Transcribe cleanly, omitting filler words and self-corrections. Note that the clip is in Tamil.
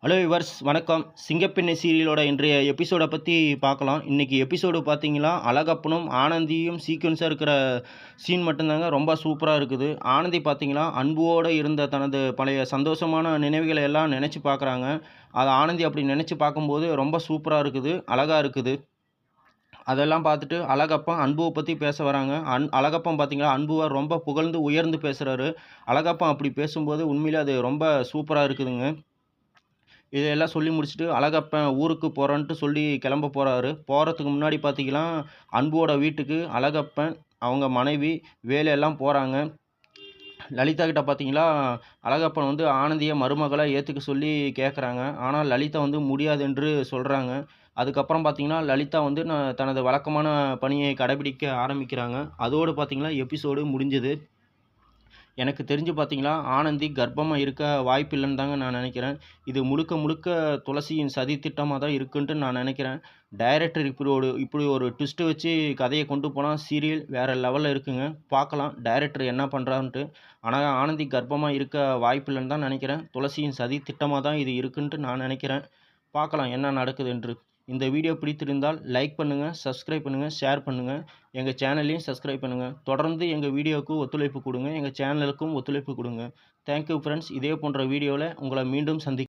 ஹலோ விவர்ஸ் வணக்கம். சிங்கப்பெண்ணை சீரியலோட இன்றைய எபிசோடை பற்றி பார்க்கலாம். இன்றைக்கி எபிசோடு பார்த்தீங்கன்னா அழகப்பனும் ஆனந்தியும் சீக்வன்ஸாக இருக்கிற சீன் மட்டும்தாங்க ரொம்ப சூப்பராக இருக்குது. ஆனந்தி பார்த்தீங்கன்னா அன்புவோடு இருந்த தனது பழைய சந்தோஷமான நினைவுகளை எல்லாம் நினச்சி பார்க்குறாங்க. அதை ஆனந்தி அப்படி நினச்சி பார்க்கும்போது ரொம்ப சூப்பராக இருக்குது, அழகாக இருக்குது. அதெல்லாம் பார்த்துட்டு அழகப்பன் அன்புவை பற்றி பேச வராங்க. அழகப்பன் பார்த்தீங்கன்னா அன்புவை ரொம்ப புகழ்ந்து உயர்ந்து பேசுகிறாரு. அழகப்பன் அப்படி பேசும்போது உண்மையிலே அது ரொம்ப சூப்பராக இருக்குதுங்க. இதையெல்லாம் சொல்லி முடிச்சுட்டு அழகப்பன் ஊருக்கு போகிறேன்ட்டு சொல்லி கிளம்ப போகிறாரு. போகிறதுக்கு முன்னாடி பார்த்தீங்கன்னா அன்புவோட வீட்டுக்கு அழகப்பன் அவங்க மனைவி வேலையெல்லாம் போகிறாங்க. லலிதா கிட்ட பார்த்தீங்களா அழகப்பன் வந்து ஆனந்தியை மருமகளாக ஏற்றுக்க சொல்லி கேட்குறாங்க. ஆனால் லலிதா வந்து முடியாது என்று சொல்கிறாங்க. அதுக்கப்புறம் பார்த்தீங்கன்னா லலிதா வந்து தனது வழக்கமான பணியை கடைபிடிக்க ஆரம்பிக்கிறாங்க. அதோடு பார்த்தீங்கன்னா எபிசோடு முடிஞ்சது. எனக்கு தெரிஞ்சு பார்த்தீங்களா ஆனந்தி கர்ப்பமாக இருக்க வாய்ப்பில்லைன்னு தாங்க நான் நினைக்கிறேன். இது முழுக்க முழுக்க துளசியின் சதி திட்டமாக தான் இருக்குன்ட்டு நான் நினைக்கிறேன். டைரக்டர் இப்படி ஒரு ட்விஸ்ட்டு வச்சு கதையை கொண்டு போனால் சீரியல் வேறு லெவலில் இருக்குங்க. பார்க்கலாம் டைரக்டர் என்ன பண்ணுறான்ட்டு. ஆனால் ஆனந்தி கர்ப்பமாக இருக்க வாய்ப்பில்லைன்னு தான் நினைக்கிறேன். துளசியின் சதி திட்டமாக தான் இது இருக்குன்ட்டு நான் நினைக்கிறேன். பார்க்கலாம் என்ன நடக்குது என்று. இந்த வீடியோ பிடித்திருந்தால் லைக் பண்ணுங்கள், சப்ஸ்கிரைப் பண்ணுங்கள், ஷேர் பண்ணுங்கள். எங்கள் சேனலையும் சப்ஸ்கிரைப் பண்ணுங்கள். தொடர்ந்து எங்கள் வீடியோவுக்கு ஒத்துழைப்பு கொடுங்க, எங்கள் சேனலுக்கும் ஒத்துழைப்பு கொடுங்க. Thank you friends. இதே போன்ற வீடியோவில் உங்களை மீண்டும்